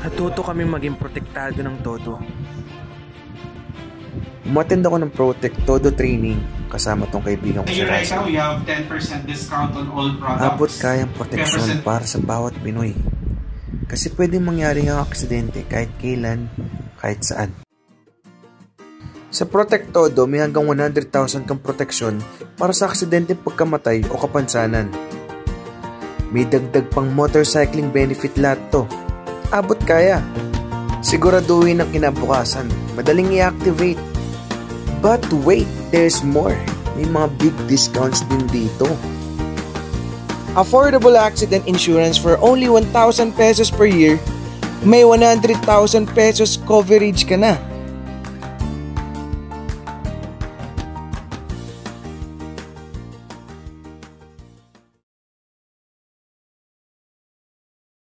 Natuto kami maging protektado ng todo. Umattend ako ng Protect Todo training kasama tong kaibigan ko si Right now, Russell. we have 10% discount on all products. Abot kayang proteksyon para sa bawat Pinoy. Kasi pwedeng mangyari ang aksidente kahit kailan, kahit saan. Sa Protect Todo, may hanggang 100,000 kang proteksyon para sa aksidente pagkamatay o kapansanan. May dagdag pang motorcycling benefit lahat to. Abot kaya. Siguraduhin ang kinabukasan. Madaling i-activate. But wait, there's more. May mga big discounts din dito. Affordable accident insurance for only 1,000 pesos per year. May 100,000 pesos coverage ka na.